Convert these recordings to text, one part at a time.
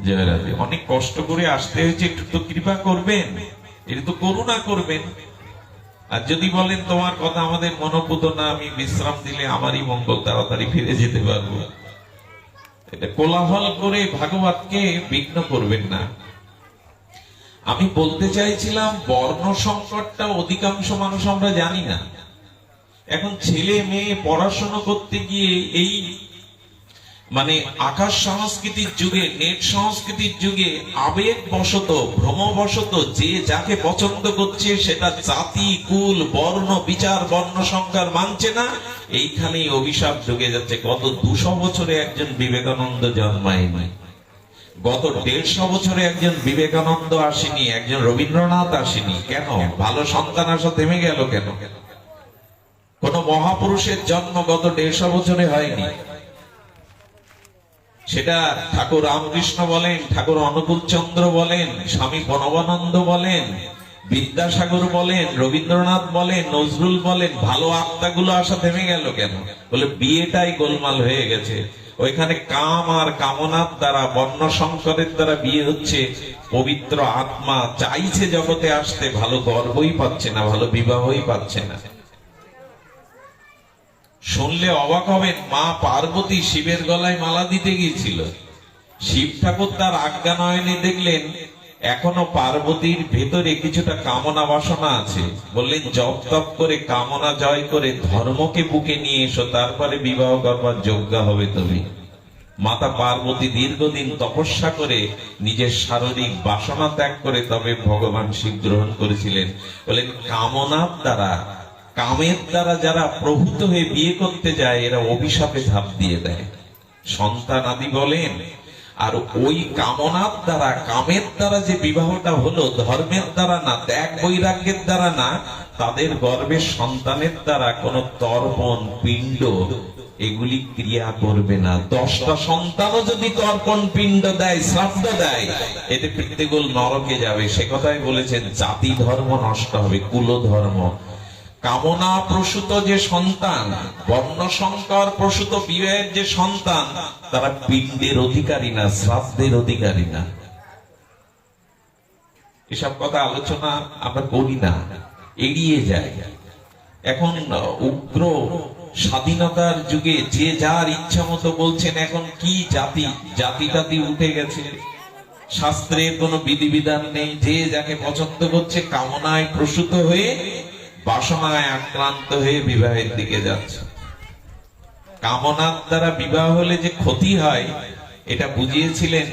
জয় রাধে। অনেক কষ্ট করে আসতে হয়েছে, একটু তো কৃপা করবেন, এটা তো করুণা করবেন। আর যদি বলেন তোমার কথা আমাদের মনোপুত না, আমি বিশ্রাম দিলে আমারই মঙ্গল, তাড়াতাড়ি ফিরে যেতে পারবো, এটা কোলাহল করে ভাগবতকে বিঘ্ন করবেন না। আমি বলতে চাইছিলাম বর্ণ সংকটটা অধিকাংশ মানুষ আমরা জানি না। এখন ছেলে মেয়ে পড়াশোনা করতে গিয়ে এই মানে আকাশ সংস্কৃতির যুগে, নেট সংস্কৃতির যুগে আবেগ বশত, ভ্রমবশত যে যাকে পছন্দ করছে সেটা জাতি, কুল, বর্ণ বিচার, বর্ণ সংখ্যার মানছে না, এইখানেই অভিশাপ ঢুকে যাচ্ছে। গত 200 বছরে একজন বিবেকানন্দ জন্মায়নি, গত 150 বছরে একজন বিবেকানন্দ আসেনি, একজন রবীন্দ্রনাথ আসেনি। কেন? ভালো সন্তান আসা থেমে গেল কেন? কোন মহাপুরুষের জন্ম গত 150 বছরে হয়নি। সেটা ঠাকুর রামকৃষ্ণ বলেন, ঠাকুর অনুকূল চন্দ্র বলেন, স্বামী প্রণবানন্দ বলেন, বিদ্যাসাগর বলেন, রবীন্দ্রনাথ বলেন, নজরুল বলেন, ভালো আত্মাগুলো আসা থেমে গেল কেন? বলে বিয়েটাই গোলমাল হয়ে গেছে। ওইখানে কাম আর কামনার দ্বারা, বর্ণ সংকরের দ্বারা বিয়ে হচ্ছে। পবিত্র আত্মা চাইছে জগতে আসতে, ভালো গর্ভই পাচ্ছে না, ভালো বিবাহই পাচ্ছে না। শুনলে অবাক হবেন, মা পার্বতী শিবের গলায় মালা দিতে গিয়েছিল। শিব ঠাকুর তার আজ্ঞানয়নে দেখলেন এখনো পার্বতীর ভেতরে কিছুটা কামনা বাসনা আছে। বললেন জপ তপ করে কামনা জয় করে ধর্মকে বুকে নিয়ে এসো, তারপরে বিবাহ করবার যোগ্য হবে তুমি। মাতা পার্বতী দীর্ঘদিন তপস্যা করে নিজের শারীরিক বাসনা ত্যাগ করে তবে ভগবান শিব গ্রহণ করেছিলেন। বলেন কামনার দ্বারা, কামের দ্বারা যারা প্রভূত হয়ে বিয়ে করতে যায় এরা অভিশাপে ঝাঁপ দিয়ে দেয়, সন্তান আদি বলেন। আর ওই কামনার দ্বারা, কামের দ্বারা যে বিবাহটা হলো, ধর্মের দ্বারা না, ত্যাগ বৈরাগ্যের দ্বারা না, তাদের গর্ভের সন্তানের দ্বারা কোনো তর্পণ, পিণ্ড এগুলি ক্রিয়া করবে না। 10টা সন্তানও যদি তর্পণ, পিণ্ড দেয়, শ্রাদ্ধ দেয়, এতে পিতৃকুল নরকে যাবে। সে কথাই বলেছেন জাতি ধর্ম নষ্ট হবে, কুল ধর্ম। কামনা প্রসূত যে সন্তান, বর্ণ সংকর প্রসূত বিবাহের যে সন্তান, তারা পিণ্ডের অধিকারী না, শ্রাদ্ধের অধিকারী না। এসব কথা আলোচনা আমরা করি না, এড়িয়ে যাই। এখন উগ্র স্বাধীনতার যুগে যে যার ইচ্ছা মতো বলছেন। এখন কি জাতি, জাতি উঠে গেছে, শাস্ত্রের কোনো বিধিবিধান নেই। যে যাকে পছন্দ করছে কামনায় প্রসূত হয়ে, বাসনায় আক্রান্ত হয়ে বিবাহের দিকে যাচ্ছে। কামনার দ্বারা বিবাহ হলে যে ক্ষতি হয় এটা বুঝিয়েছিলেন।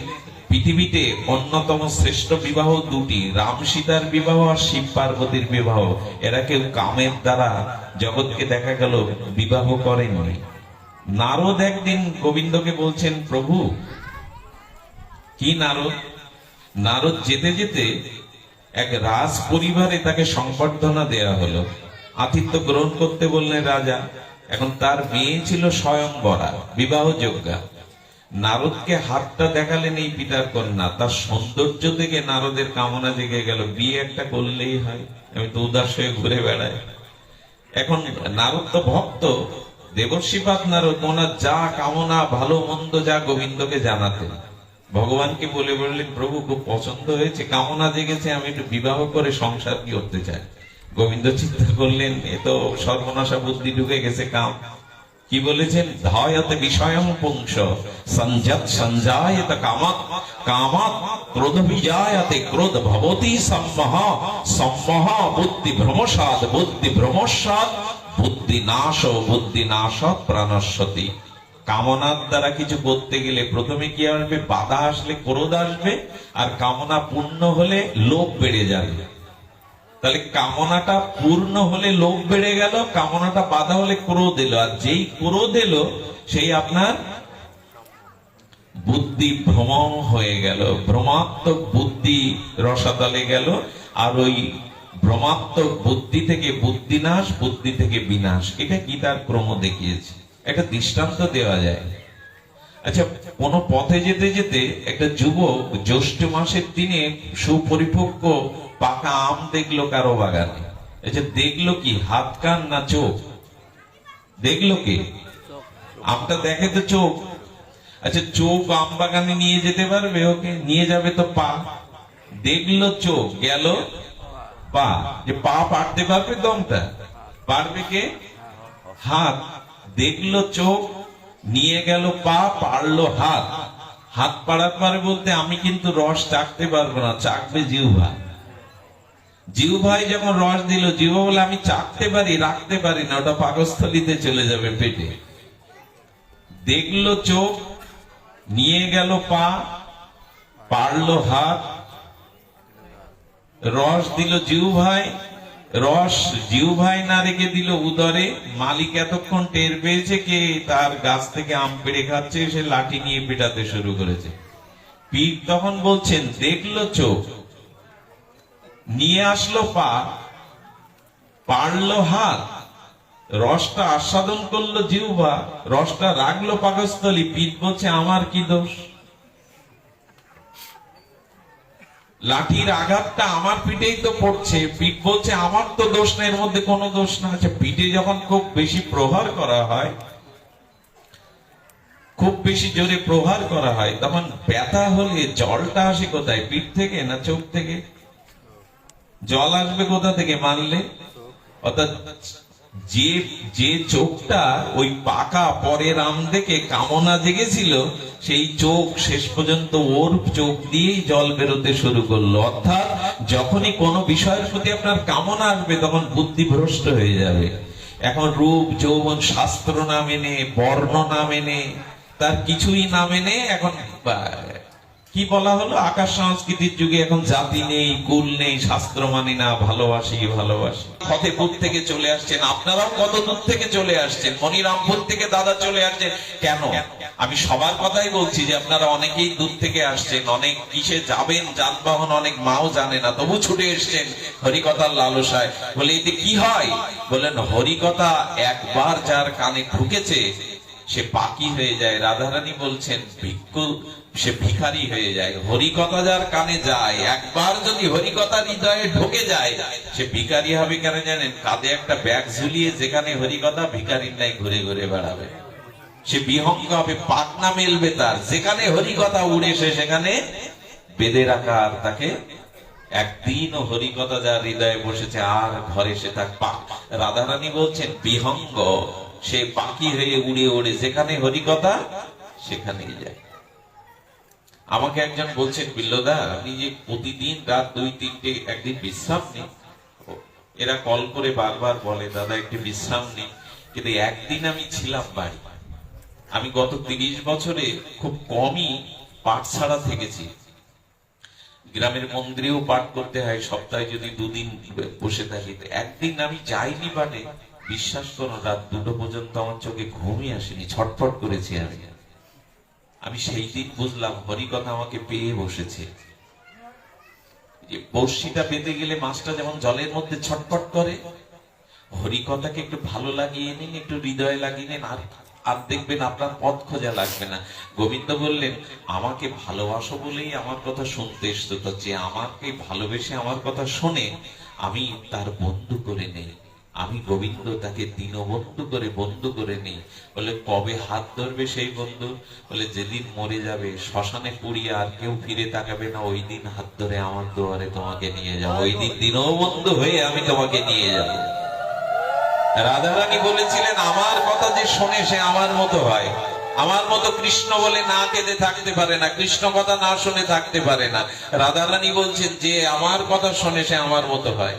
পৃথিবীতে অন্যতম শ্রেষ্ঠ বিবাহ দুটি, রাম সীতার বিবাহ আর শিব পার্বতীর বিবাহ। এরা কেউ কামের দ্বারা জগৎকে দেখা গেল বিবাহ করেনি। নারদ একদিন গোবিন্দকে বলছেন, প্রভু কি নারদ? নারদ যেতে যেতে এক রাজ পরিবারে তাকে সংবর্ধনা দেয়া হলো, আতিথ্য গ্রহণ করতে বললেন রাজা। এখন তার মেয়ে ছিল স্বয়ংবরা, বিবাহ যোগ্যা। নারদকে হাতটা দেখালেন এই পিতার কন্যা। তার সৌন্দর্য থেকে নারদের কামনা জেগে গেল, বিয়ে একটা করলেই হয়, আমি তো উদাস হয়ে ঘুরে বেড়াই। এখন নারদ তো ভক্ত, দেবর্ষিপাদ নারদ, ওনার যা কামনা, ভালো মন্দ যা গোবিন্দকে জানাতেন। ভগবানকে বলে বললেন, প্রভু খুব পছন্দ হয়েছে, কামনা জেগেছে, আমি একটু বিবাহ করে সংসার কি করতে চাই। গোবিন্দ চিন্তা করলেন এ তো সর্বনাশা বুদ্ধি ঢুকে গেছে। কাম কি বলেছেন? ধায়তে বিষয়ং পুংস সঞ্জত সঞ্জায়ত কামাত, কামাত ক্রোধ বিজায়তে, ক্রোধ ভবতি সম্মোহ, সম্মোহ বুদ্ধি ভ্রমসাদ, বুদ্ধি ভ্রমসাদ বুদ্ধি নাশ, বুদ্ধি নাশাৎ প্রাণস্যতি। কামনার দ্বারা কিছু করতে গেলে প্রথমে কি আসবে? বাধা আসলে ক্রোধ আসবে, আর কামনা পূর্ণ হলে লোভ বেড়ে যাবে। তাহলে কামনাটা পূর্ণ হলে লোভ বেড়ে গেল, কামনাটা বাধা হলে ক্রোধ এলো, আর যেই ক্রোধ এলো সেই আপনার বুদ্ধি ভ্রম হয়ে গেল, ভ্রমাত্মক বুদ্ধি রসাতলে গেল। আর ওই ভ্রমাত্মক বুদ্ধি থেকে বুদ্ধিনাশ, বুদ্ধি থেকে বিনাশ। এটা গীতার ক্রম দেখিয়েছে, একটা দৃষ্টান্ত দেওয়া যায়। আচ্ছা, কোন পথে যেতে যেতে একটা যুবক জ্যৈষ্ঠ মাসের দিনে সুপরিপক্ক পাকা আম দেখলো কারো বাগানে। আচ্ছা, দেখলো কি? হাত, কান না চোখ? দেখলো কি? আমটা দেখে তো চোখ। আচ্ছা, চোখ আম বাগানে নিয়ে যেতে পারবে? ওকে নিয়ে যাবে তো পা। দেখলো চোখ, গেল পা। যে পা পারতে পারবে? দমটা পারবে কে? হাত। দেখলো চোখ, নিয়ে গেল পা, পারলো হাত। হাত পাড়ার পারে বলতে আমি কিন্তু রস চাকতে পারবো না, চাকবে জিহ্বা। জিহ্বাই যখন রস দিল, জিহ্বা বলে আমি চাকতে পারি, রাখতে পারি না, ওটা পাকস্থলীতে চলে যাবে, পেটে। দেখলো চোখ, নিয়ে গেল পা, পারলো হাত, রস দিল জিহ্বায়, রস জিহ্বায় না রেখে দিল উদরে। মালিক এতক্ষণ টের পেয়েছে কে তার গাছ থেকে আম পেড়ে খাচ্ছে, সে লাঠি নিয়ে পেটাতে শুরু করেছে। পীর তখন বলছেন, দেখলো চোখ, নিয়ে আসলো পা, পারলো হাত, রসটা আস্বাদন করলো জিহ্বা, রসটা রাখলো পাকস্থলী। পীর বলছে আমার কি দোষ? লাঠির আঘাতটা আমার পিঠেই তো পড়ছে। পীর বলছে আমার তো দোষ না, এর মধ্যে কোনো দোষ না। আচ্ছা, পিঠে যখন খুব বেশি প্রহার করা হয়, খুব বেশি জোরে প্রহার করা হয়, তখন ব্যথা হলে জলটা আসে কোথায়? পিঠ থেকে না চোখ থেকে? জল আসবে কোথা থেকে মারলে? অর্থাৎ যে যে চোখটা ওই পাকা পরের আম দেখে কামনা জেগেছিল, সেই চোখ শেষ পর্যন্ত ওর চোখ দিয়েই জল বেরোতে শুরু করলো। অর্থাৎ যখনই কোনো বিষয়ের প্রতি আপনার কামনা আসবে, তখন বুদ্ধি ভ্রষ্ট হয়ে যাবে। এখন রূপ যৌবন শাস্ত্র না মেনে, বর্ণ না মেনে, তার কিছুই না মেনে, এখন কি বলা হলো, আকাশ সংস্কৃতির যুগে এখন জাতি নেই, কুল নেই, শাস্ত্র মানি না, ভালোবাসি ভালোবাসি। ফতেপুর থেকে চলে আসছেন, আপনারাও কত দূর থেকে চলে আসছেন, মনিরামপুর থেকে দাদা চলে আসছেন। কেন? আমি সবার কথাই বলছি যে আপনারা অনেকেই দূর থেকে আসছেন, অনেক কিসে যাবেন, যানবাহন অনেক মাও জানে না, তবু ছুটে এসছেন হরিকথার লালসায়। বলে এতে কি হয়? বলেন হরিকথা একবার যার কানে ঢুকেছে সে বাকি হয়ে যায়। রাধারানী বলছেন ভিক্ষু সে ভিখারি হয়ে যায়। হরিকথা যার কানে যায়, একবার যদি হরিকথা হৃদয়ে ঢুকে যায়, সে ভিখারি হবে। কেন জানেন? কাঁধে একটা ব্যাগ ঝুলিয়ে যেখানে হরিকথা, ভিখারির নাই ঘুরে ঘুরে বেড়াবে। সে বিহঙ্গ হবে, পাকনা মেলবে তার। যেখানে হরিকথা উড়ে সে সেখানে বেঁধে রাখা, আর তাকে একদিনও হরিকথা যার হৃদয়ে বসেছে আর ঘরে সে তার পাক। রাধারানী বলছেন বিহঙ্গ সে পাখি হয়ে উড়ে উড়ে যেখানে হরিকথা সেখানেই যায়। আমাকে একজন বলছেন, বিল্লদা আপনি যে প্রতিদিন রাত 2-3টে একদিন বিশ্রাম নেই। এরা কল করে বারবার বলে দাদা একটু বিশ্রাম নেই, কিন্তু একদিন আমি ছিলাম বাড়ি। আমি গত 30 বছরে খুব কমই পাঠ ছাড়া থেকেছি। গ্রামের মন্দিরেও পাঠ করতে হয়, সপ্তাহে যদি 2 দিন বসে থাকি। একদিন আমি যাইনি পাঠে, বিশ্বাস করো রাত 2টো পর্যন্ত আমার চোখে ঘুমই আসেনি, ছটফট করেছি আমি সেই দিন বুঝলাম হরিকথা আমাকে পেয়ে বসেছে। যে বড়শিটা বেঁধে গেলে মাছটা যেমন জলের মধ্যে ছটফট করে, হরিকথাকে একটু ভালো লাগিয়ে নিন, একটু হৃদয়ে লাগিয়ে নিন, আর দেখবেন আপনার পথ খোঁজা লাগবে না। গোবিন্দ বললেন আমাকে ভালোবাসো বলেই আমার কথা শুনতে এসছো, তো যে আমাকে ভালোবেসে আমার কথা শোনে আমি তার বন্ধু করে নেই। আমি গোবিন্দ তাকে দীনবন্ধু করে বন্ধু করে নেই। বলে কবে হাত ধরবে সেই বন্ধু? বলে যেদিন মরে যাবে, শ্মশানে পুড়িয়ে আর কেউ ফিরে তাকাবে না, ওই দিন হাত ধরে আমার দুয়ারে তোমাকে নিয়ে যাবো, ওই দিন দীনবন্ধু হয়ে আমি তোমাকে নিয়ে যাব। রাধারানী বলেছিলেন আমার কথা যে শোনে সে আমার মতো হয়। আমার মতো কৃষ্ণ বলে না কেঁদে থাকতে পারে না, কৃষ্ণ কথা না শুনে থাকতে পারে না। রাধারানী বলছেন যে আমার কথা শোনে সে আমার মতো হয়।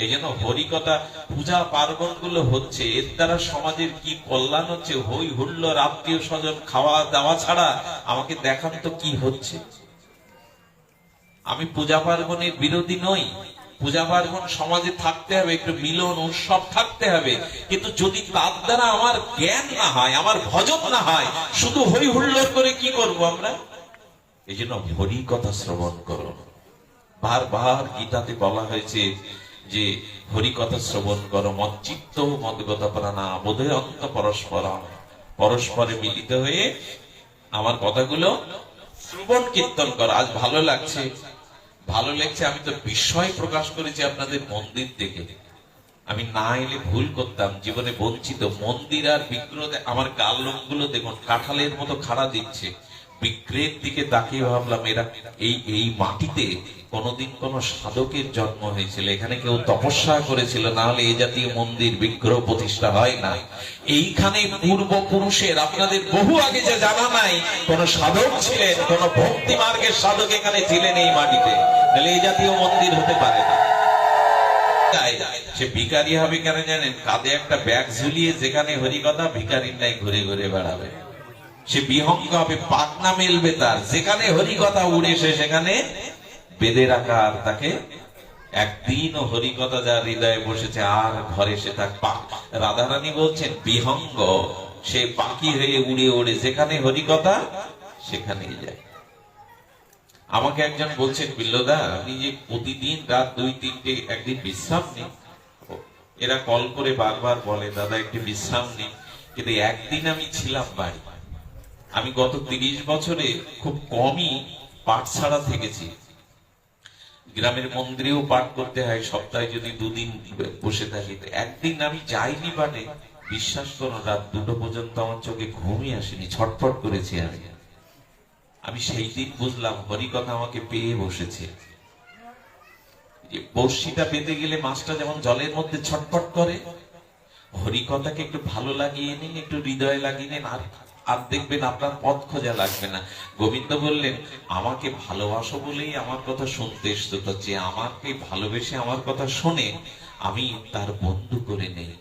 এই জন্য হরিকথা পূজা পার্বণ গুলো হচ্ছে, এর দ্বারা সমাজের কি কল্যাণ হচ্ছে? হই হুল্লোড়, আত্মীয় স্বজন, খাওয়া দাওয়া ছাড়া আমাকে দেখান তো কি হচ্ছে। আমি পূজা পার্বণের বিরোধী নই। পূজা পার্বণ সমাজে থাকতে হবে, একটু মিলন উৎসব থাকতে হবে, কিন্তু যদি তার দ্বারা আমার জ্ঞান না হয়, আমার ভজন না হয়, শুধু হই হুল্লোড় করে কি করব আমরা? এই জন্য হরিকথা শ্রবণ করো। বারবার গীতাতে বলা হয়েছে যে হরিকথা শ্রবণ করো, মচ্চিত্ত মদগত প্রাণা বোধয়ন্ত পরস্পরম। পরস্পরে মিলিত হয়ে আমার কথাগুলো শ্রবণ কীর্তন করো। আজ ভালো লাগছে, ভালো লাগছে। আমি তো বিস্ময় প্রকাশ করেছি আপনাদের মন্দির থেকে। আমি না এলে ভুল করতাম, জীবনে বঞ্চিত। মন্দির আর বিগ্রহ, আমার গাল লোমগুলো দেখুন কাঁঠালের মতো খাড়া দিচ্ছে। বিগ্রহের দিকে তাকিয়ে ভাবলাম এরা এই মাটিতে কোনদিন কোন সাধকের জন্ম হয়েছিল, এখানে কেউ তপস্যা করেছিল, না হলে এই জাতীয় মন্দির বিগ্রহ প্রতিষ্ঠা হয় না। এইখানে পূর্বপুরুষের, আপনাদের বহু আগে যে জানা নাই, কোন সাধক ছিলেন, কোন ভক্তি মার্গের সাধক এখানে ছিলেন এই মাটিতে, তাহলে এই জাতীয় মন্দির হতে পারে না। সে ভিখারি হবে কেন জানেন? কাঁধে একটা ব্যাগ ঝুলিয়ে যেখানে হরিকথা, ভিখারির নাই ঘুরে ঘুরে বেড়াবে। সে বিহঙ্গ হবে, পাখনা মেলবে তার, যেখানে হরিকথা উড়ে সে সেখানে বেঁধে রাখা। আর তাকে একদিনও হরিকথা যার হৃদয়ে বসেছে আর ঘরে সে তার রাধারানী বলছেন বিহঙ্গ, সে পাখি হয়ে উড়ে উড়ে যেখানে হরিকথা সেখানেই যায়। আমাকে একজন বলছেন, বিল্লদা আপনি যে প্রতিদিন রাত 2-3টে একদিন বিশ্রাম নেই। এরা কল করে বারবার বলে দাদা একটু বিশ্রাম নেই, কিন্তু একদিন আমি ছিলাম বাড়ি। আমি গত 30 বছরে খুব কমই পাঠ ছাড়া থেকেছি। গ্রামের মন্দিরেও পাঠ করতে হয়, সপ্তাহে যদি 2 দিন বসে থাকি। একদিন আমি যাইনি পাঠে, বিশ্বাস করো রাত 2টো পর্যন্ত আমার চোখে ঘুমই আসেনি, ছটফট করেছি আমি সেই দিন বুঝলাম হরিকথা আমাকে পেয়ে বসেছে। বর্ষিটা পেতে গেলে মাছটা যেমন জলের মধ্যে ছটফট করে, হরিকথাকে একটু ভালো লাগিয়ে নিন, একটু হৃদয়ে লাগিয়ে নিন, আর দেখবেন আপনার পথ খোঁজা লাগবে না। গোবিন্দ বললেন আমাকে ভালোবাসো বলেই আমার কথা শুনতে এসছো, তো যে আমাকে ভালোবেসে আমার কথা শোনে আমি তার বন্ধু করে নেই।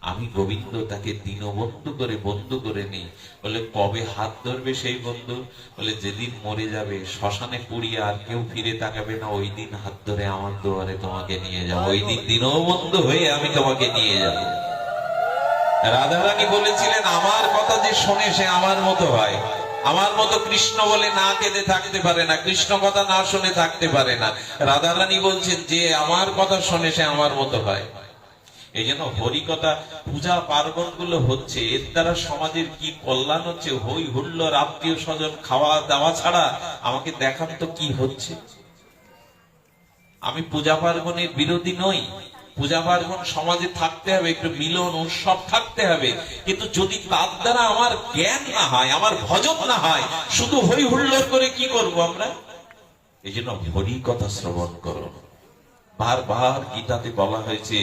আমি গোবিন্দ তাকে দীনবন্ধু করে বন্ধু করে নেই। বলে কবে হাত ধরবে সেই বন্ধু? বলে যেদিন মরে যাবে, শ্মশানে পুড়িয়ে আর কেউ ফিরে তাকাবে না, ওই দিন হাত ধরে আমার দুয়ারে তোমাকে নিয়ে যাবো, ওই দিন দীনবন্ধু হয়ে আমি তোমাকে নিয়ে যাবো। রাধারানী বলেছিলেন আমার কথা যে শোনে সে আমার মতো হয়। আমার মতো কৃষ্ণ বলে না কেঁদে থাকতে পারে না, কৃষ্ণ কথা না শুনে থাকতে পারে না। রাধারানী বলছেন যে আমার কথা শোনে সে আমার মতো হয়। এই জন্য হরিকথা পূজা পার্বণ গুলো হচ্ছে, এর দ্বারা সমাজের কি কল্যাণ হচ্ছে? হই হুল্লোড়, আত্মীয় স্বজন খাওয়া দাওয়া ছাড়া আমাকে দেখান তো কি হচ্ছে। আমি পূজা পার্বণের বিরোধী নই, পূজা পার্বণ সমাজে থাকতে হবে, একটু মিলন উৎসব থাকতে হবে, কিন্তু যদি তার দ্বারা আমার জ্ঞান না হয়, আমার ভজন না হয়, শুধু হই হুল্লোড় করে কি করব আমরা? এই জন্য হরিকথা শ্রবণ করো। বারবার গীতাতে বলা হয়েছে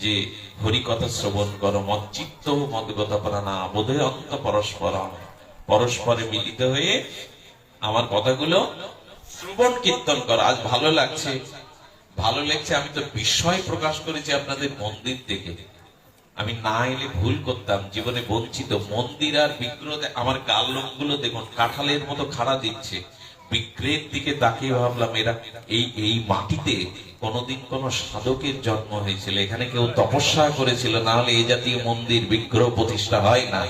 যে হরিকথা শ্রবণ করো, মচ্চিত্ত মদগত প্রাণা বোধয়ন্ত পরস্পর, পরস্পরে মিলিত হয়ে আমার কথাগুলো শ্রবণ কীর্তন করো। আজ ভালো লাগছে, ভালো লাগছে। আমি তো বিস্ময় প্রকাশ করেছি আপনাদের মন্দির থেকে। আমি না এলে ভুল করতাম, জীবনে বঞ্চিত। মন্দির আর বিগ্রহ, আমার গাল লোমগুলো দেখুন কাঁঠালের মতো খাড়া দিচ্ছে। বিগ্রহের দিকে তাকিয়ে ভাবলাম এরা এই মাটিতে কোনদিন কোন সাধকের জন্ম হয়েছিল, এখানে কেউ তপস্যা করেছিল, না হলে এই জাতীয় মন্দির বিগ্রহ প্রতিষ্ঠা হয় না।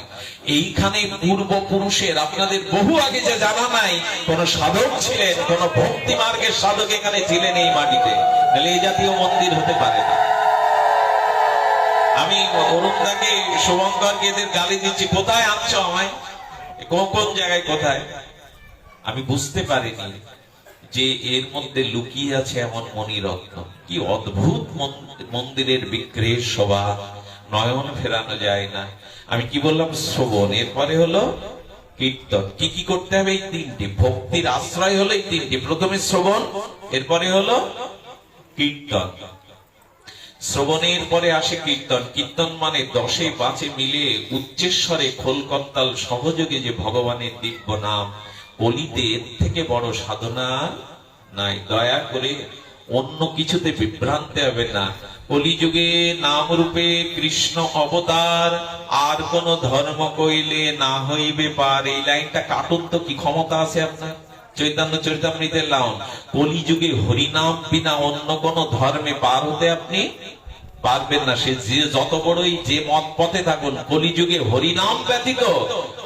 এইখানে পূর্বপুরুষের, আপনাদের বহু আগে যে জানা নাই, কোন সাধক ছিলেন, কোন ভক্তি মার্গের সাধক এখানে ছিলেন এই মাটিতে, তাহলে এই জাতীয় মন্দির হতে পারে না। আমি অরুণদাকে, শুভঙ্করকে এদের গালি দিচ্ছি, কোথায় আনছো আমায়, কোন জায়গায় কোথায়? আমি বুঝতে পারিনি যে এর মধ্যে লুকিয়ে আছে এমন মণিরত্ন। কি অদ্ভুত মন্দিরের বিগ্রহের শোভা, নয়ন ফেরানো যায় না। আমি কি বললাম? শ্রবণ, এরপরে হলো কীর্তন। কি কি করতে হবে? এই 3টি। ভক্তির আশ্রয় হলো এই 3টি। প্রথমে শ্রবণ, এরপরে হলো কীর্তন। শ্রবণের পরে আসে কীর্তন। কীর্তন মানে 10এ 5 মিলে উচ্চেশ্বরে খোলকর্তাল সহযোগে যে ভগবানের দিব্য নাম, কলিতে এর থেকে বড় সাধনা নাই। দয়া করে অন্য কিছুতে বিভ্রান্তি হবে না। কলিযুগে নাম রূপে কৃষ্ণ অবতার, আর কোন ধর্ম কইলে না হইবে পার। এই লাইনটা কাটুন তো, কি ক্ষমতা আছে আপনার? চৈতন্য চরিতামৃতের লাউন, কলিযুগে হরিনাম বিনা অন্য কোন ধর্মে পার হতে আপনি পারবেন না। সে যে যত বড়ই যে মত পথে থাকুন, কলিযুগে হরিনাম ব্যতীত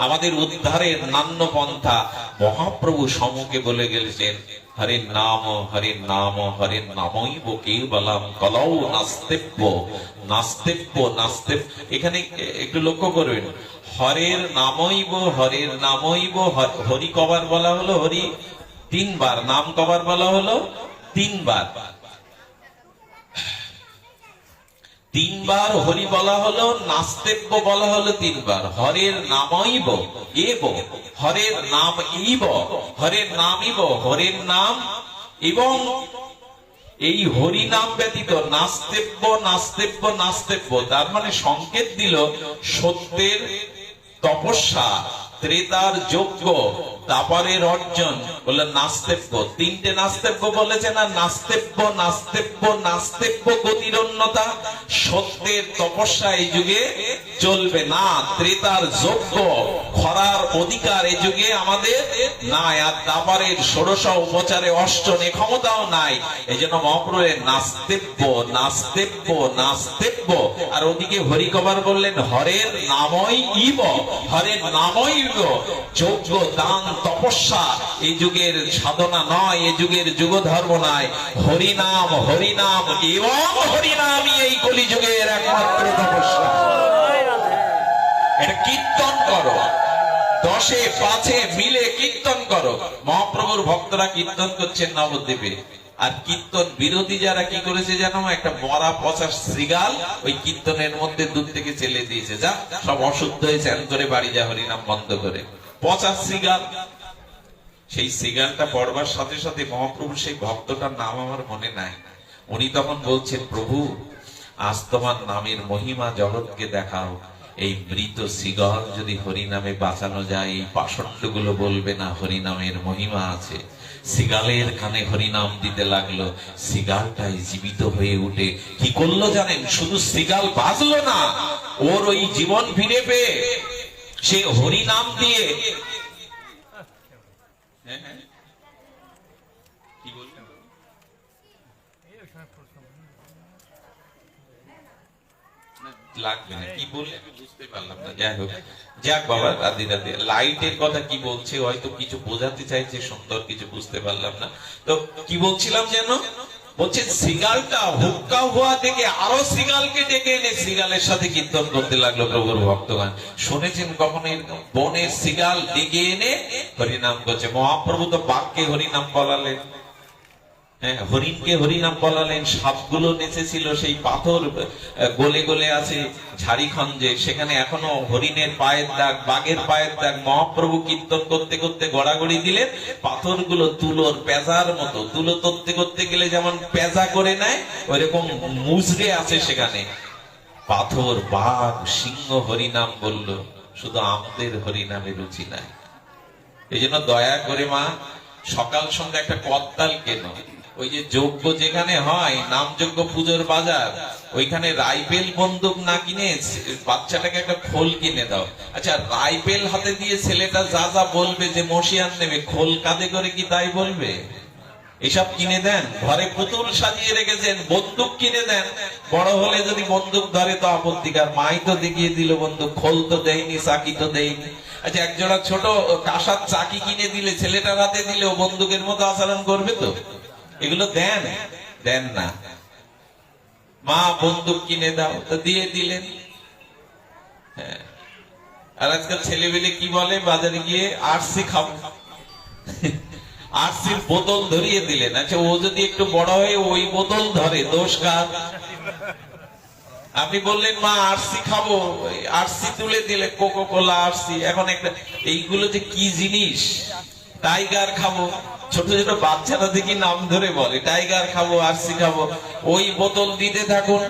আমাদের উদ্ধারের নান্য পন্থা মহাপ্রভু সম্মুখে বলে গেলেছেন, হরির নাম হরির নাম হরির নামইব কেবলম কলৌ নাস্তেব্য নাস্তেব্য নাস্তেব। এখানে একটু লক্ষ্য করবেন, হরের নামইব হরের নামইব। হরি কবার বলা হলো? হরি 3 বার। নাম কবার বলা হলো? 3 বার। তিনবার হরি বলা হলো, নাস্তেব্য বলা হলো তিনবার। হরের নামইব এব, হরের নাম ইব, হরের নাম ইব, হরের নাম এবং এই হরি নাম ব্যতীত নাস্তেব্য নাস্তেব্য নাস্তেব্য, তার মানে সংকেত দিল সত্যের তপস্যা, ত্রেতার যজ্ঞ, তারপরের অর্জন, বলে নাস্তেব্য। তিনটে নাস্তেব্য বলেছে না, নাস্তেব্য নাস্তেব্য নাস্তেব্য গতিরন্যতা, সত্যের তপস্যা এই যুগে চলবে না, ত্রেতার যজ্ঞ খরার অধিকার এই যুগে আমাদের নাই, আর তারপরের ষোড়শ উপচারে অষ্টনে ক্ষমতাও নাই। এই জন্য মহাপ্রভুর নাস্তেব্য নাস্তেব্য নাস্তেব্য, আর ওদিকে হরিকবার বললেন হরের নামই ইব, হরের নামই ইব। যজ্ঞ দান তপস্যা এই যুগের সাধনা নয়, এই যুগের যুগ ধর্ম নয়। হরিনাম হরিনাম এবং হরিনামই এই কলি যুগের একমাত্র তপস্যা। এটা কীর্তন করো, দশে পাঁচে মিলে কীর্তন করো। মহাপ্রভুর ভক্তরা কীর্তন করছেন নবদ্বীপে, আর কীর্তন বিরোধী যারা কি করেছে জানো, একটা মরা পচা শ্রীগাল ওই কীর্তনের মধ্যে দূর থেকে ছেলে দিয়েছে, যা সব অশুদ্ধ হয়ে চ্যান করে বাড়ি যা, হরিনাম বন্ধ করে। পচা শ্রীগাল, সেই শ্রীগালটা পড়বার সাথে সাথে মহাপ্রভুর সেই ভক্তটার নাম আমার মনে নাই, উনি তখন বলছেন প্রভু আজ তোমার নামের মহিমা জগৎকে দেখাও, এই মৃত শ্রীগাল যদি হরিনামে বাঁচানো যায়, এই পাষণ্ড গুলো বলবে না হরিনামের মহিমা আছে। শ্রীগালের কানে হরিনাম দিতে লাগলো, শ্রীগালটাই জীবিত হয়ে উঠে কি করলো জানেন, শুধু শ্রীগাল বাজলো না, ওর ওই জীবন ফিরে পেয়ে সে হরিনাম দিয়ে কি বললেন লাগবে না, কি বললে আমি বুঝতে পারলাম না। যাই হোক, যাক বাবা, রাধে রাধে। লাইটের কথা কি বলছে, হয়তো কিছু বোঝাতে চাইছে সুন্দর, কিছু বুঝতে পারলাম না। তো কি বলছিলাম যেন, বলছে শ্রীগালটা হুক্কা হওয়া থেকে আরো শ্রীগালকে ডেকে এনে শ্রীগালের সাথে কীর্তন করতে লাগলো প্রভুর ভক্তগণ। শুনেছেন কখনো বনের শ্রীগাল ডেকে এনে হরিনাম করছে? মহাপ্রভু তো বাঘকে হরিনাম বলালেন, হ্যাঁ, হরিণকে হরিনাম বলালেন। সাপগুলো নেচেছিল, সেই পাথর গলে গলে আছে ঝাড়িখঞ্জে, সেখানে এখনো হরিণের পায়ের দাগ, বাঘের পায়ের দাগ। মহাপ্রভু কীর্তন করতে করতে গড়াগড়ি দিলেন, পাথরগুলো তুলোর পেঁজার মতো, তুলো তরতে করতে গেলে যেমন পেঁজা করে নেয়, ওইরকম মুজরে আছে সেখানে। পাথর, বাঘ, সিংহ হরিনাম বলল, শুধু আমাদের হরিনামে রুচি নাই। এই জন্য দয়া করে মা সকাল সন্ধ্যা একটা করতাল কেন, ওই যে যজ্ঞ যেখানে হয়, নামযজ্ঞ পুজোর বাজার, ওইখানে রাইফেল বন্দুক না কিনে বাচ্চাটাকে একটা খোল কিনে দাও। আচ্ছা, রাইফেল হাতে দিয়ে ছেলেটা যা যা বলবে যে মশিয়ান নেবে, খোল কাঁধে করে কি তাই বলবে? এসব কিনে দেন। ঘরে পুতুল সাজিয়ে রেখেছেন, বন্দুক কিনে দেন। বড় হলে যদি বন্দুক ধরে তো আপত্তিকার, মাই তো দেখিয়ে দিল বন্দুক, খোল তো দেয়নি, চাকি তো দেয়নি। আচ্ছা, একজোড়া ছোট কাঁসার চাকি কিনে দিলে, ছেলেটার হাতে দিলে ও বন্দুকের মতো আচরণ করবে তো? এগুলো দেন? দেন না। মা বন্দুক কিনে দাও, তো দিয়ে দিলেন। হ্যাঁ, আর আজকাল ছেলেবেলে কি বলে, বাজারে গিয়ে আরসি খাবো, আরসির বোতল ধরিয়ে দিলেন। আচ্ছা, ও যদি একটু বড় হয়ে ওই বোতল ধরে, দোষ কার? আপনি বললেন মা আরসি খাবো, আরসি তুলে দিলে, কোকো কোলা আরসি। এখন একটা এইগুলো যে কি জিনিস, টাইগার খাবো, ছোট ছোট বাচ্চারা দেখি নাম ধরে বলে টাইগার খাবো, আরসি খাবো। ওই বোতল দিতে থাকুন,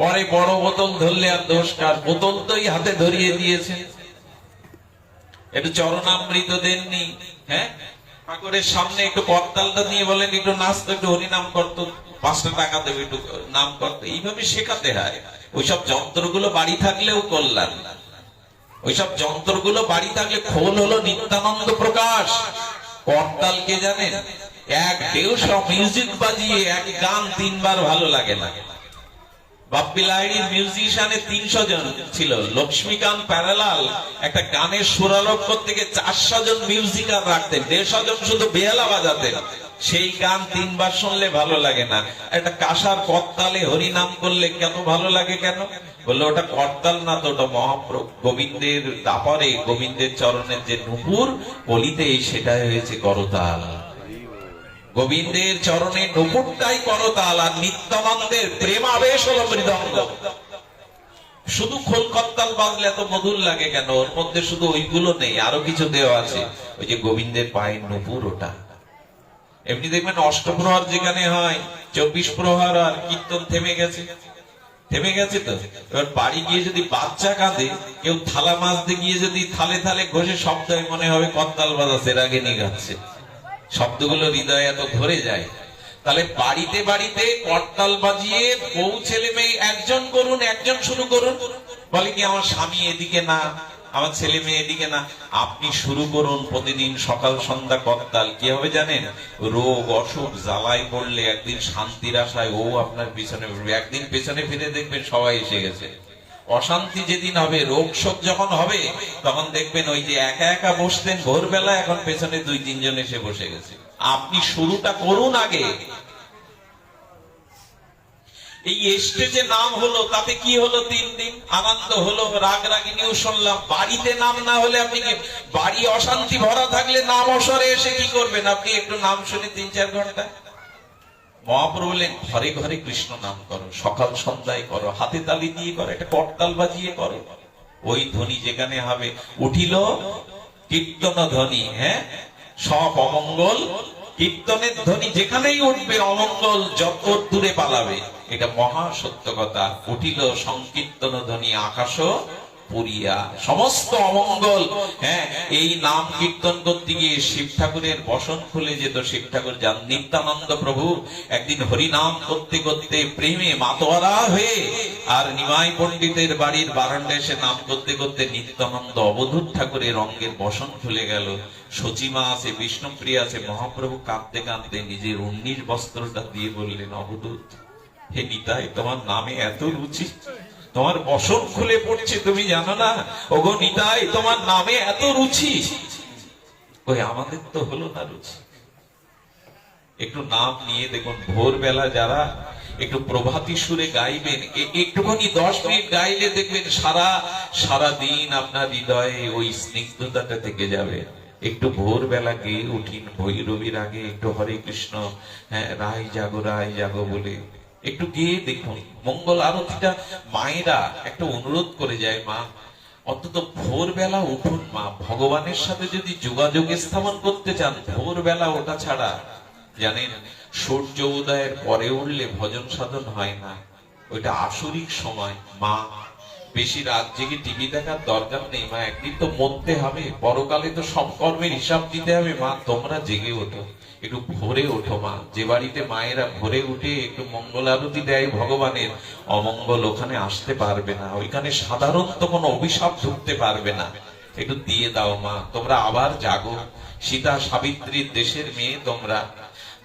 পরে বড় বোতল ধরলে আর দোষ কার? বোতল তোই হাতে ধরিয়ে দিয়েছে। একটু চরণামৃত দেননি? হ্যাঁ, ঠাকুরের সামনে একটু করতালটা নিয়ে বলেন একটু নাচতো, একটু হরিনাম করতো, 5 টাকা দেবে, একটু নাম করতো। এইভাবে শেখাতে হয়। ওইসব যন্ত্রগুলো বাড়ি থাকলেও কল্যাণ, ওইসব যন্ত্রগুলো বাড়ি থাকলে। খোল হলো নিত্যানন্দ প্রকাশ, করতাল কে জানেন? 150 মিউজিক বাজিয়ে এক গান 3 বার ভালো লাগে না। বাপ্পি লাহিড়ির মিউজিশিয়ানে 300 জন ছিল, লক্ষ্মীকান্ত প্যারালাল একটা গানের সুরারোপ করতে গিয়ে 400 জন মিউজিকার রাখতেন, 150 জন শুধু বেহালা বাজাতেন। সেই গান 3 বার শুনলে ভালো লাগে না। একটা কাঁসার করতালে হরিনাম করলে কেন ভালো লাগে? কেন বললো? ওটা করতাল না তো, ওটা মহাপ্রভু গোবিন্দের দাপরে, গোবিন্দের চরণের যে নুপুর কলিতে, সেটাই হয়েছে করতাল। গোবিন্দের চরণে নুপুরটাই করতাল, আর নিত্যানন্দের প্রেমাবেশ হলো মৃদঙ্গ। শুধু খোল করতাল বাজলে এত মধুর লাগে কেন? ওর মধ্যে শুধু ওইগুলো নেই, আরো কিছু দেওয়া আছে। ওই যে গোবিন্দের পায়ের নুপুর, ওটা এমনি দেখবেন অষ্টপ্রহর যেখানে হয় 24 প্রহর আর কীর্তন থেমে গেছে, থেমে গেছে। তো এবার বাড়ি গিয়ে যদি বাচ্চা কাঁদে, কেউ থালা মাজতে গিয়ে যদি থালে থালে ঘষে শব্দ হয়, মনে হবে করতাল বাজাচ্ছে, রাগে নিয়ে গাচ্ছে, শব্দগুলো হৃদয়ে এত ধরে যায়। তাহলে বাড়িতে বাড়িতে করতাল বাজিয়ে বউ ছেলে মেয়ে একজন করুন, একজন শুরু করুন। বলে কি আমার স্বামী এদিকে না, আমার ছেলে মেয়ে এদিকে না। আপনি শুরু করুন প্রতিদিন সকাল সন্ধ্যা করতাল। কি হবে জানেন? রোগ অসুখ জ্বালায় পড়লে একদিন শান্তির আশায় ও আপনার পিছনে পড়বে, একদিন পেছনে ফিরে দেখবেন সবাই এসে গেছে। অশান্তি যেদিন হবে, রোগ শোক যখন হবে, তখন দেখবেন ওই যে একা একা বসতেন ভোরবেলা, এখন পেছনে 2-3 জন এসে বসে গেছে। আপনি শুরুটা করুন আগে। এই স্টেজে নাম হলো, তাতে কি হলো? 3 দিন আনন্দ হলো, রাগ রাগিনীও শুনলাম। বাড়িতে নাম না হলে আপনি কি, বাড়ি অশান্তি ভরা থাকলে নাম অসরে এসে কি করবেন? আপনি একটু নাম শুনে 3-4 ঘন্টা। মহাপ্রভু বললেন ঘরে ঘরে কৃষ্ণ নাম করো, সকাল সন্ধ্যায় করো, হাতে তালি দিয়ে করো, একটা করতাল বাজিয়ে করো। ওই ধ্বনি যেখানে হবে, উঠিল কীর্তন ধ্বনি, হ্যাঁ সব অমঙ্গল। কীর্তনের ধ্বনি যেখানেই উঠবে, অমঙ্গল যত দূরে পালাবে। এটা মহা সত্য কথা। উঠিল সংকীর্তন ধ্বনি আকাশ পুরিয়া, সমস্ত অমঙ্গল। হ্যাঁ, এই নাম কীর্তন করতে গিয়ে শিব ঠাকুরের বসন খুলে যেত। শিব ঠাকুর যান, নিত্যানন্দ প্রভু একদিন হরি নাম করতে করতে প্রেমে মাতোয়ারা হয়ে, আর নিমাই পণ্ডিতের বাড়ির বারান্দায় এসে নাম করতে করতে নিত্যানন্দ অবধূত ঠাকুরের অঙ্গের বসন খুলে গেল। সচিমা আছে, বিষ্ণুপ্রিয়া আছে। মহাপ্রভু কাঁদতে কাঁদতে নিজের 19 বস্ত্রটা দিয়ে বললেন, অবধূত, হে নিতাই, তোমার নামে এত রুচি, তোমার বসন খুলে পড়ছে, তুমি জানো না? ওগো নিতাই, তোমার নামে এত রুচি। ওই আমাদের তো হলো না রুচি। একটু নাম নিয়ে দেখুন, ভোরবেলা যারা একটু প্রভাতী সুরে গাইবেন, একটুখানি 10 মিনিট গাইলে দেখবেন সারা দিন আপনার হৃদয়ে ওই স্নিগ্ধতাটা থেকে যাবে। একটু ভোরবেলা গেয়ে উঠিন, ভৈরবীর আগে একটু হরে কৃষ্ণ, হ্যাঁ, রায় জাগো বলে একটু গিয়ে দেখুন। মঙ্গল আরতিটা মায়েরা একটা অনুরোধ করে যায়, মা অন্তত ভোরবেলা উঠুন মা, ভগবানের সাথে যদি যোগাযোগ স্থাপন করতে চান, ভোরবেলা ওটা ছাড়া জানেন সূর্য উদয়ের পরে উঠলে ভজন সাধন হয় না। ওইটা আসরিক সময়। মা বেশি রাত জেগে টিভি দেখার দরকার নেই মা, একদিন তো মরতে হবে, পরকালে তো সব কর্মের হিসাব দিতে হবে। মা তোমরা জেগে ওঠো, একটু ভোরে ওঠো মা। যে বাড়িতে মায়েরা ভোরে উঠে একটু মঙ্গল আরতি দেয় ভগবানের, অমঙ্গল ওখানে আসতে পারবে না, ওইখানে সাধারণত কোনো অভিশাপ ঢুকতে পারবে না। একটু দিয়ে দাও মা, তোমরা আবার জাগো। সীতা সাবিত্রীর দেশের মেয়ে তোমরা,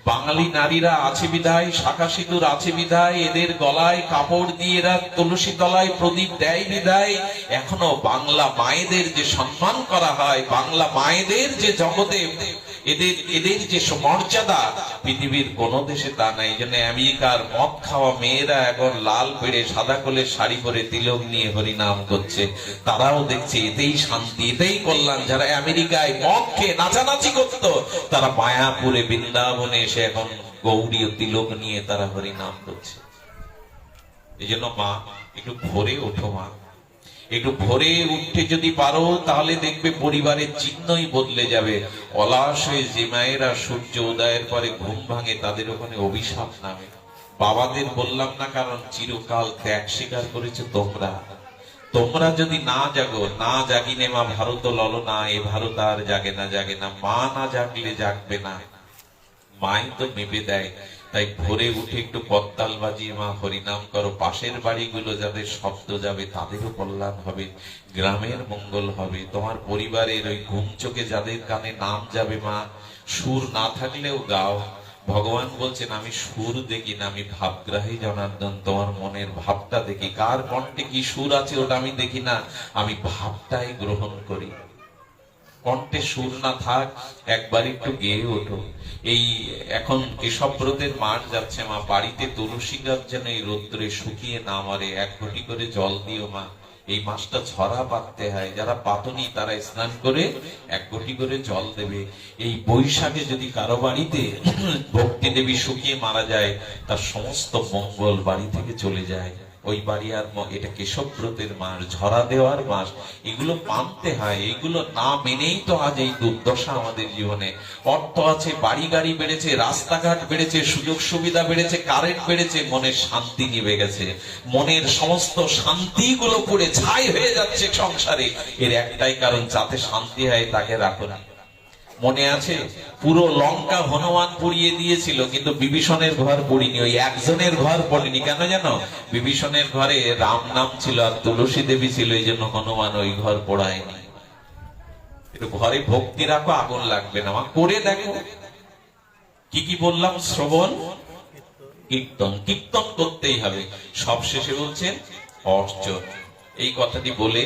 বাঙালি নারীরা আছে বিধায়, শাখা সিঁদুর আছে বিধায়, এদের গলায় কাপড় দিয়ে এরা তুলসী তলায় প্রদীপ দেয় বিধায় এখনো বাংলা মায়েদের যে সম্মান করা হয়, বাংলা মায়েদের যে জগতে এদের যে মর্যাদা, পৃথিবীর কোন দেশে তা নাই। এই জন্য আমেরিকার মদ খাওয়া মেয়েরা এখন লাল পেড়ে সাদা কোলের শাড়ি পরে তিলক নিয়ে হরিনাম করছে। তারাও দেখছে এতেই শান্তি, এতেই কল্যাণ। যারা আমেরিকায় মদ খেয়ে নাচানাচি করতো, তারা মায়াপুরে বৃন্দাবনে এসে এখন গৌরী ও তিলক নিয়ে তারা হরিনাম করছে। এই জন্য মা একটু ভোরে ওঠো মা, একটু ভোরে উঠতে যদি পারো তাহলে দেখবে পরিবারের চিহ্নই বদলে যাবে। অলস হয়ে যে মায়েরা সূর্য উদয়ের পরে ঘুম ভাঙে, তাদের ওখানে অভিশাপ নামে। বাবাদের বললাম না, কারণ চিরকাল ত্যাগ স্বীকার করেছে তোমরা যদি না জাগো, না জাগিনে মা ভারত ললনা, এ ভারত আর জাগে না। মা না জাগলে জাগবে না, মাই তো মেপে দেয়। তাই ভোরে উঠে একটু করতাল বাজিয়ে মা হরিনাম করো। পাশের বাড়িগুলো যাদের শব্দ যাবে তাদেরও কল্যাণ হবে, গ্রামের মঙ্গল হবে। তোমার পরিবারের ওই ঘুম চোখে যাদের কানে নাম যাবে মা, সুর না থাকলেও গাও। ভগবান বলছেন আমি সুর দেখি না, আমি ভাবগ্রাহী জনার্দন, তোমার মনের ভাবটা দেখি। কার কণ্ঠে কি সুর আছে ওটা আমি দেখি না, আমি ভাবটাই গ্রহণ করি। কণ্ঠে সুর না থাক, একবার একটু গেয়ে ওঠো। এই এখন কেশবব্রতের মাঠ যাচ্ছে মা, বাড়িতে তুলসী গাছ যেন এই রৌদ্রে শুকিয়ে না মরে, 1 ঘটি করে জল দিও মা। এই মাসটা ঝরা পাততে হয়, যারা পাতনি তারা স্নান করে 1 ঘটি করে জল দেবে। এই বৈশাখে যদি কারো বাড়িতে ভক্তি দেবী শুকিয়ে মারা যায়, তার সমস্ত মঙ্গল বাড়ি থেকে চলে যায়। ওই বাড়ি আর এটা কেশবব্রতের মাস, ঝরা দেওয়ার মাস, এগুলো মানতে হয়। এগুলো না মেনেই তো আজ এই দুর্দশা আমাদের জীবনে। অর্থ আছে, বাড়ি গাড়ি বেড়েছে, রাস্তাঘাট বেড়েছে, সুযোগ সুবিধা বেড়েছে, কারেন্ট বেড়েছে, মনের শান্তি নিভে গেছে। মনের সমস্ত শান্তিগুলো পুড়ে ছাই হয়ে যাচ্ছে সংসারে। এর একটাই কারণ, যাতে শান্তি হয় তাকে রাখো না। মনে আছে, পুরো লঙ্কা হনুমান পুড়িয়ে দিয়েছিল, কিন্তু বিভীষণের ঘর পড়িনি। ওই একজনের ঘর পড়েনি, কেন জানো? বিভীষণের ঘরে রাম নাম ছিল আর তুলসী দেবী ছিল, এই জন্য হনুমান ওই ঘর পোড়ায়নি। একটু ঘরে ভক্তি রাখো, আগুন লাগবে না। আমার করে দেখো। কি কি বললাম? শ্রবণ, কীর্তন। কীর্তন করতেই হবে। সব শেষে বলছেন অর্চন। এই কথাটি বলে